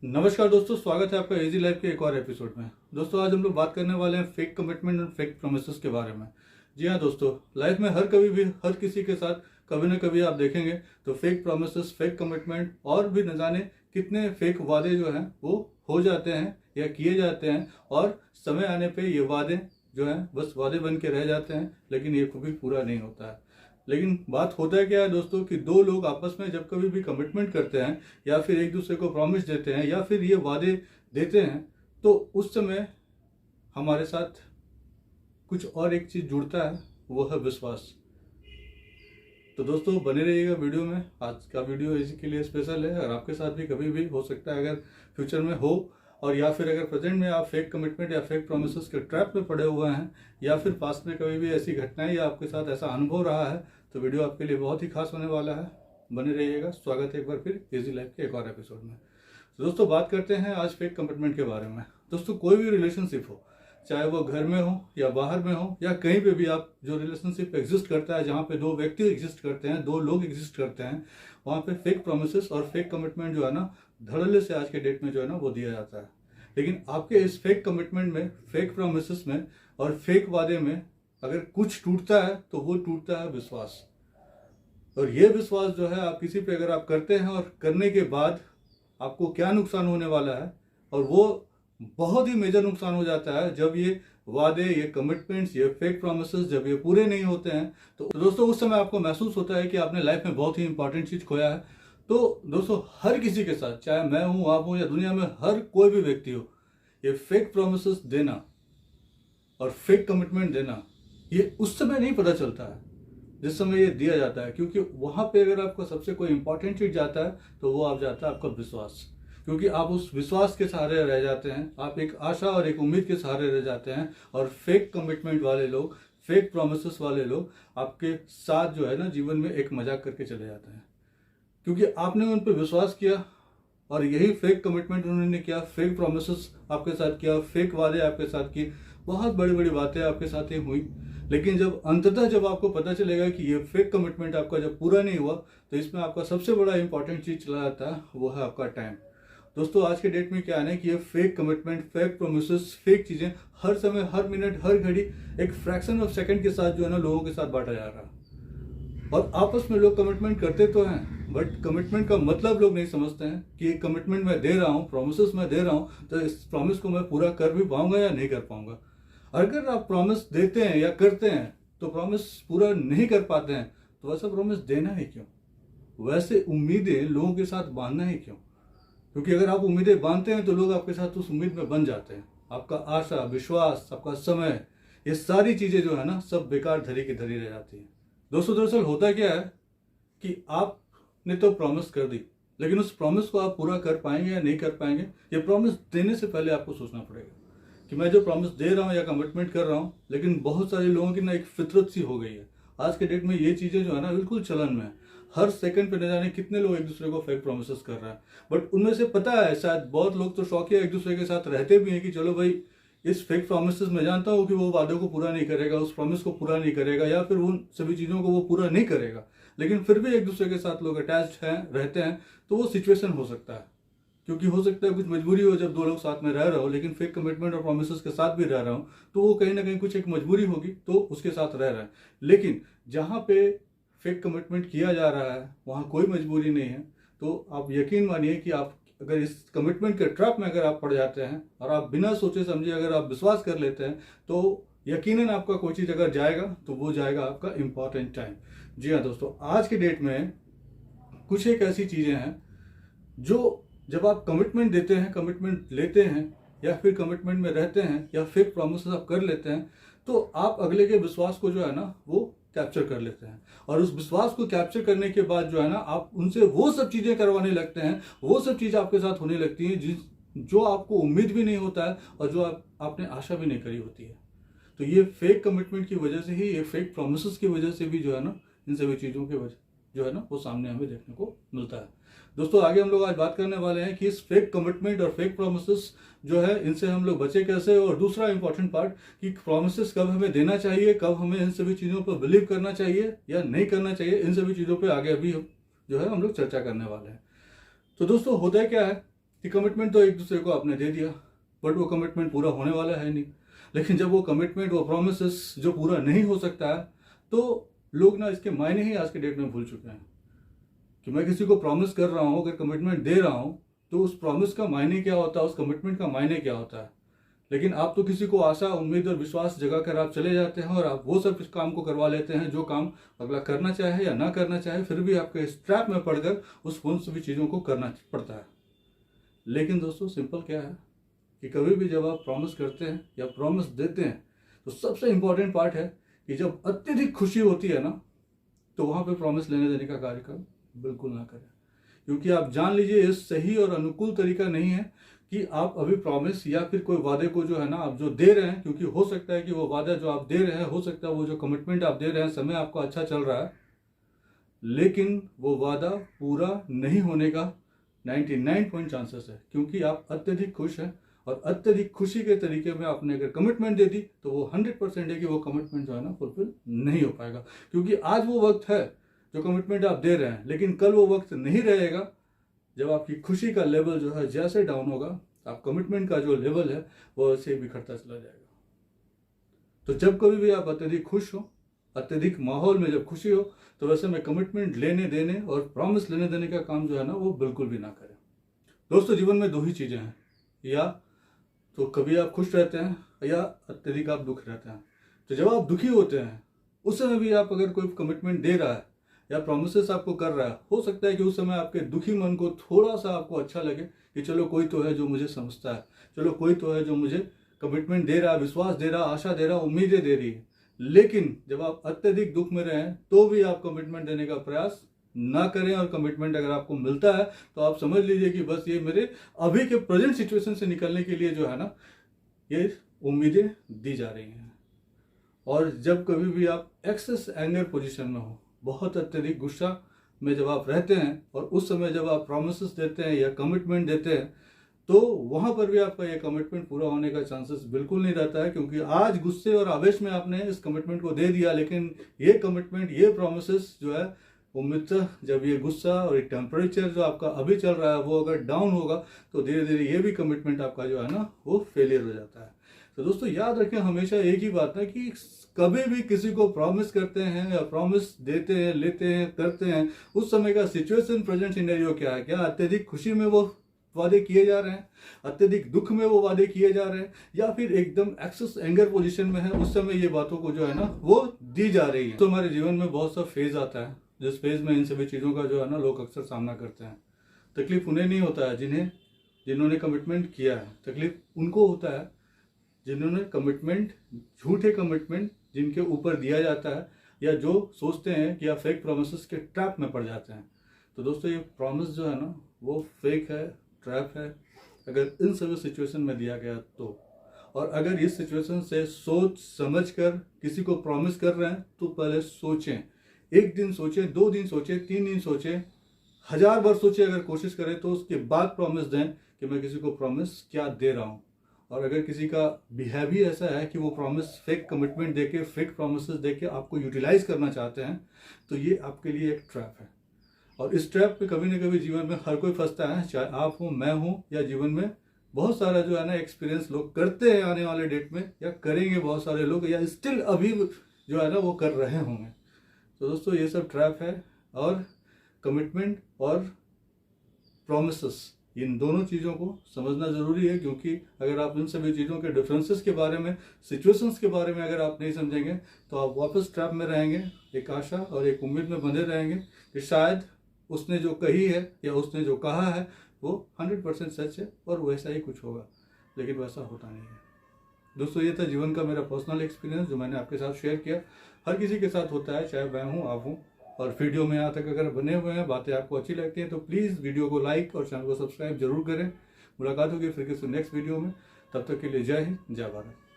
नमस्कार दोस्तों, स्वागत है आपका इजी लाइफ के एक और एपिसोड में। दोस्तों आज हम लोग बात करने वाले हैं फेक कमिटमेंट और फेक प्रोमिसेस के बारे में। जी हाँ दोस्तों, लाइफ में हर कभी भी हर किसी के साथ कभी ना कभी आप देखेंगे तो फेक प्रोमिसेस, फेक कमिटमेंट और भी न जाने कितने फेक वादे जो हैं वो हो जाते हैं या किए जाते हैं, और समय आने पे ये वादे जो हैं बस वादे बन के रह जाते हैं, लेकिन ये कभी पूरा नहीं होता है। लेकिन बात होता है क्या है दोस्तों कि दो लोग आपस में जब कभी भी कमिटमेंट करते हैं या फिर एक दूसरे को प्रॉमिस देते हैं या फिर ये वादे देते हैं, तो उस समय हमारे साथ कुछ और एक चीज़ जुड़ता है, वो है विश्वास। तो दोस्तों बने रहिएगा वीडियो में। आज का वीडियो इसी के लिए स्पेशल है और आपके साथ भी कभी भी हो सकता है, अगर फ्यूचर में हो और या फिर अगर प्रेजेंट में आप फेक कमिटमेंट या फेक प्रोमिसेस के ट्रैप में पड़े हुए हैं या फिर पास्ट में कभी भी ऐसी घटनाएं या आपके साथ ऐसा अनुभव रहा है, तो वीडियो आपके लिए बहुत ही खास होने वाला है। बने रहिएगा। स्वागत है एक बार फिर इजी लाइफ के एक और एपिसोड में। तो दोस्तों बात करते हैं आज फेक कमिटमेंट के बारे में। दोस्तों कोई भी रिलेशनशिप हो, चाहे वो घर में हो या बाहर में हो या कहीं पे भी आप जो रिलेशनशिप एग्जिस्ट करता है, जहाँ पे दो व्यक्ति एग्जिस्ट करते हैं, दो लोग एग्जिस्ट करते हैं, वहाँ पे फेक प्रोमिसेस और फेक कमिटमेंट जो है ना धड़ल्ले से आज के डेट में जो है ना वो दिया जाता है। लेकिन आपके इस फेक कमिटमेंट में, फेक प्रोमिसेस में और फेक वादे में अगर कुछ टूटता है तो वो टूटता है विश्वास। और ये विश्वास जो है आप किसी पे अगर आप करते हैं और करने के बाद आपको क्या नुकसान होने वाला है, और वो बहुत ही मेजर नुकसान हो जाता है जब ये वादे, ये कमिटमेंट्स, ये फेक प्रोमिसेस जब ये पूरे नहीं होते हैं। तो दोस्तों उस समय आपको महसूस होता है कि आपने लाइफ में बहुत ही इंपॉर्टेंट चीज खोया है। तो दोस्तों हर किसी के साथ, चाहे मैं हूं, आप हूं या दुनिया में हर कोई भी व्यक्ति हो, ये फेक प्रोमिसेस देना और फेक कमिटमेंट देना ये उस समय नहीं पता चलता है जिस समय ये दिया जाता है, क्योंकि वहां पे अगर आपका सबसे कोई इंपॉर्टेंट चीज जाता है तो वो आप जाता है आपका विश्वास। क्योंकि आप उस विश्वास के सहारे रह जाते हैं, आप एक आशा और एक उम्मीद के सहारे रह जाते हैं, और फेक कमिटमेंट वाले लोग, फेक प्रोमिसेस वाले लोग आपके साथ जो है ना जीवन में एक मजाक करके चले जाते हैं, क्योंकि आपने उन पर विश्वास किया और यही फेक कमिटमेंट उन्होंने किया, फेक प्रोमिसेस आपके साथ किया, फेक वादे आपके साथ किए, बहुत बड़ी बड़ी बातें आपके साथ ही हुई। लेकिन जब अंततः जब आपको पता चलेगा कि ये फेक कमिटमेंट आपका जब पूरा नहीं हुआ, तो इसमें आपका सबसे बड़ा इंपॉर्टेंट चीज चला जाता है, वो है आपका टाइम। दोस्तों आज के डेट में क्या है ना कि ये fake commitment, fake promises, fake चीजें हर समय, हर मिनट, हर घड़ी एक फ्रैक्शन ऑफ सेकंड के साथ जो है ना लोगों के साथ बांटा जा रहा है। और आपस में लोग कमिटमेंट करते तो हैं, बट कमिटमेंट का मतलब लोग नहीं समझते हैं कि कमिटमेंट मैं दे रहा हूँ, प्रोमिसेस मैं दे रहा हूँ, तो इस प्रॉमिस को मैं पूरा कर भी पाऊंगा या नहीं कर पाऊंगा। अगर आप प्रॉमिस देते हैं या करते हैं तो प्रॉमिस पूरा नहीं कर पाते हैं, तो वैसा प्रॉमिस देना ही क्यों? वैसे उम्मीदें लोगों के साथ बांधना ही क्यों? क्योंकि अगर आप उम्मीदें बांधते हैं तो लोग आपके साथ उस उम्मीद में बन जाते हैं। आपका आशा, विश्वास, आपका समय, ये सारी चीजें जो है ना सब बेकार धरी की धरी रह जाती है। दोस्तों दरअसल होता क्या है कि आपने तो प्रॉमिस कर दी, लेकिन उस प्रॉमिस को आप पूरा कर पाएंगे या नहीं कर पाएंगे, ये प्रॉमिस देने से पहले आपको सोचना पड़ेगा कि मैं जो प्रॉमिस दे रहा हूँ या कमिटमेंट कर रहा हूँ। लेकिन बहुत सारे लोगों की ना एक फितरत सी हो गई है आज के डेट में, ये चीजें जो है ना बिल्कुल चलन में है। हर सेकंड पे न जाने कितने लोग एक दूसरे को फेक प्रोमिसेस कर रहे हैं, बट उनमें से पता है शायद बहुत लोग तो शौकिया एक दूसरे के साथ रहते भी हैं कि चलो भाई इस फेक प्रोमिसेस में जानता हूँ कि वो वादों को पूरा नहीं करेगा, उस प्रॉमिस को पूरा नहीं करेगा या फिर उन सभी चीज़ों को वो पूरा नहीं करेगा, लेकिन फिर भी एक दूसरे के साथ लोग अटैच्ड हैं, रहते हैं। तो वो सिचुएशन हो सकता है, क्योंकि हो सकता है कुछ मजबूरी हो जब दो लोग साथ में रह रहे हो, लेकिन फेक कमिटमेंट और प्रोमिसेस के साथ भी रह रहा हूँ, तो वो कहीं ना कहीं कुछ एक मजबूरी होगी तो उसके साथ रह रहा है। लेकिन जहाँ पे फेक कमिटमेंट किया जा रहा है वहाँ कोई मजबूरी नहीं है। तो आप यकीन मानिए कि आप अगर इस कमिटमेंट के ट्रैप में अगर आप पड़ जाते हैं और आप बिना सोचे समझे अगर आप विश्वास कर लेते हैं, तो यकीनन आपका कोई चीज़ अगर जाएगा तो वो जाएगा आपका इंपॉर्टेंट टाइम। जी हाँ दोस्तों, आज के डेट में कुछ एक ऐसी चीज़ें हैं जो जब आप कमिटमेंट देते हैं, कमिटमेंट लेते हैं या फिर कमिटमेंट में रहते हैं या फेक प्रॉमिसेस आप कर लेते हैं, तो आप अगले के विश्वास को जो है ना वो कैप्चर कर लेते हैं। और उस विश्वास को कैप्चर करने के बाद जो है ना आप उनसे वो सब चीजें करवाने लगते हैं, वो सब चीजें आपके साथ होने लगती हैं जो आपको उम्मीद भी नहीं होता है और जो आपने आशा भी नहीं करी होती है। तो ये फेक कमिटमेंट की वजह से ही, ये फेक प्रोमिसेस की वजह से भी जो है ना इन सभी चीजों की वजह जो है ना वो सामने हमें देखने को मिलता है। दोस्तों आगे हम लोग आज बात करने वाले हैं कि इस फेक कमिटमेंट और फेक प्रोमिसेस जो है इनसे हम लोग बचे कैसे, और दूसरा इंपॉर्टेंट पार्ट कि प्रोमिसेस कब हमें देना चाहिए, कब हमें इन सभी चीज़ों पर बिलीव करना चाहिए या नहीं करना चाहिए, इन सभी चीज़ों पर आगे अभी जो है हम लोग चर्चा करने वाले हैं। तो दोस्तों होता क्या है कि कमिटमेंट तो एक दूसरे को आपने दे दिया, बट वो कमिटमेंट पूरा होने वाला है नहीं। लेकिन जब वो कमिटमेंट, वो प्रोमिस जो पूरा नहीं हो सकता है, तो लोग ना इसके मायने ही आज के डेट में भूल चुके हैं। कि मैं किसी को प्रॉमिस कर रहा हूँ, अगर कमिटमेंट दे रहा हूँ, तो उस प्रॉमिस का मायने क्या होता है, उस कमिटमेंट का मायने क्या होता है। लेकिन आप तो किसी को आशा, उम्मीद और विश्वास जगा कर आप चले जाते हैं और आप वो सब इस काम को करवा लेते हैं जो काम अगला करना चाहे या ना करना चाहे, फिर भी आपके इस ट्रैप में पड़कर उन सभी चीज़ों को करना पड़ता है। लेकिन दोस्तों सिंपल क्या है कि कभी भी जब आप प्रॉमिस करते हैं या प्रॉमिस देते हैं, तो सबसे इंपॉर्टेंट पार्ट है कि जब अत्यधिक खुशी होती है ना, तो वहाँ पे प्रॉमिस लेने देने का कार्यक्रम बिल्कुल ना करें। क्योंकि आप जान लीजिए ये सही और अनुकूल तरीका नहीं है कि आप अभी प्रॉमिस या फिर कोई वादे को जो है ना आप जो दे रहे हैं, क्योंकि हो सकता है कि वो वादा जो आप दे रहे हैं, हो सकता है वो जो कमिटमेंट आप दे रहे हैं, समय आपका अच्छा चल रहा है, लेकिन वो वादा पूरा नहीं होने का 99% चांसेस है। क्योंकि आप अत्यधिक खुश हैं और अत्यधिक खुशी के तरीके में आपने अगर कमिटमेंट दे दी, तो वो 100% है कि वो कमिटमेंट जो है ना फुलफिल नहीं हो पाएगा। क्योंकि आज वो वक्त है जो कमिटमेंट आप दे रहे हैं, लेकिन कल वो वक्त नहीं रहेगा जब आपकी खुशी का लेवल जो है जैसे डाउन होगा, आप कमिटमेंट का जो लेवल है वो ऐसे बिखरता चला जाएगा। तो जब कभी भी आप अत्यधिक खुश हो, अत्यधिक माहौल में जब खुशी हो, तो वैसे में कमिटमेंट लेने देने और प्रॉमिस लेने देने का काम जो है ना वो बिल्कुल भी ना करें। दोस्तों जीवन में दो ही चीजें हैं, या तो कभी आप खुश रहते हैं या अत्यधिक आप दुख रहते हैं। तो जब आप दुखी होते हैं, उस समय भी आप अगर कोई कमिटमेंट दे रहा है या प्रोमिसेस आपको कर रहा है, हो सकता है कि उस समय आपके दुखी मन को थोड़ा सा आपको अच्छा लगे कि चलो कोई तो है जो मुझे समझता है, चलो कोई तो है जो मुझे कमिटमेंट दे रहा है, विश्वास दे रहा है, आशा दे रहा है, उम्मीदें दे रही है। लेकिन जब आप अत्यधिक दुख में रहें, तो भी आप कमिटमेंट देने का प्रयास ना करें। और कमिटमेंट अगर आपको मिलता है, तो आप समझ लीजिए कि बस ये मेरे अभी के प्रेजेंट सिचुएशन से निकलने के लिए जो है ना ये उम्मीदें दी जा रही हैं। और जब कभी भी आप एक्सेस एंगर पोजीशन में हो, बहुत अत्यधिक गुस्सा में जब आप रहते हैं, और उस समय जब आप प्रॉमिसेस देते हैं या कमिटमेंट देते हैं, तो वहां पर भी आपका ये कमिटमेंट पूरा होने का चांसेस बिल्कुल नहीं रहता है। क्योंकि आज गुस्से और आवेश में आपने इस कमिटमेंट को दे दिया, लेकिन ये कमिटमेंट, ये प्रॉमिसेस जो है, उम्मीद जब ये गुस्सा और ये टेम्परेचर जो आपका अभी चल रहा है वो अगर डाउन होगा, तो धीरे धीरे ये भी कमिटमेंट आपका जो है ना वो फेलियर हो जाता है। तो दोस्तों याद रखें हमेशा एक ही बात है कि कभी भी किसी को प्रॉमिस करते हैं या प्रॉमिस देते हैं, लेते हैं, करते हैं, उस समय का सिचुएशन, प्रेजेंट सिनेरियो क्या है, क्या अत्यधिक खुशी में वो वादे किए जा रहे हैं, अत्यधिक दुख में वो वादे किए जा रहे हैं, या फिर एकदम एक्सेस एंगर पोजीशन में है, उस समय ये बातों को जो है ना वो दी जा रही है। तो हमारे जीवन में बहुत सा फेज आता है, जिस फेज में इन सभी चीज़ों का जो है ना लोग अक्सर सामना करते हैं। तकलीफ उन्हें नहीं होता है जिन्होंने कमिटमेंट किया है, तकलीफ उनको होता है जिन्होंने कमिटमेंट, झूठे कमिटमेंट जिनके ऊपर दिया जाता है, या जो सोचते हैं कि आप फेक प्रोमिसेस के ट्रैप में पड़ जाते हैं। तो दोस्तों ये प्रॉमिस जो है ना वो फेक है, ट्रैप है, अगर इन सभी सिचुएशन में दिया गया तो। और अगर इस सिचुएशन से सोच समझ कर किसी को प्रॉमिस कर रहे हैं, तो पहले सोचें, एक दिन सोचें, 2 दिन सोचें, 3 दिन सोचें, 1000 बार सोचें। अगर कोशिश करें तो उसके बाद प्रॉमिस दें कि मैं किसी को प्रॉमिस क्या दे रहा हूँ। और अगर किसी का बिहेवियर ऐसा है कि वो प्रॉमिस, फेक कमिटमेंट देके, फेक प्रॉमिसेस देके आपको यूटिलाइज करना चाहते हैं, तो ये आपके लिए एक ट्रैप है। और इस ट्रैप पे कभी ना कभी जीवन में हर कोई फंसता है, चाहे आप हो, मैं हूँ, या जीवन में बहुत सारा जो है ना एक्सपीरियंस लोग करते हैं आने वाले डेट में, या करेंगे बहुत सारे लोग, या स्टिल अभी जो है ना वो कर रहे होंगे। तो दोस्तों ये सब ट्रैप है। और कमिटमेंट और प्रॉमिसेस, इन दोनों चीज़ों को समझना ज़रूरी है। क्योंकि अगर आप इन सभी चीज़ों के डिफरेंसेस के बारे में, सिचुएशंस के बारे में अगर आप नहीं समझेंगे, तो आप वापस ट्रैप में रहेंगे, एक आशा और एक उम्मीद में बंधे रहेंगे कि शायद उसने जो कही है या उसने जो कहा है वो 100% सच है और वैसा ही कुछ होगा, लेकिन वैसा होता नहीं है। दोस्तों ये था जीवन का मेरा पर्सनल एक्सपीरियंस जो मैंने आपके साथ शेयर किया। हर किसी के साथ होता है, चाहे मैं हूँ, आप हूँ। और वीडियो में यहाँ तक अगर बने हुए हैं, बातें आपको अच्छी लगती हैं, तो प्लीज़ वीडियो को लाइक और चैनल को सब्सक्राइब जरूर करें। मुलाकात होगी फिर किसी नेक्स्ट वीडियो में, तब तक के लिए जय हिंद, जय भारत।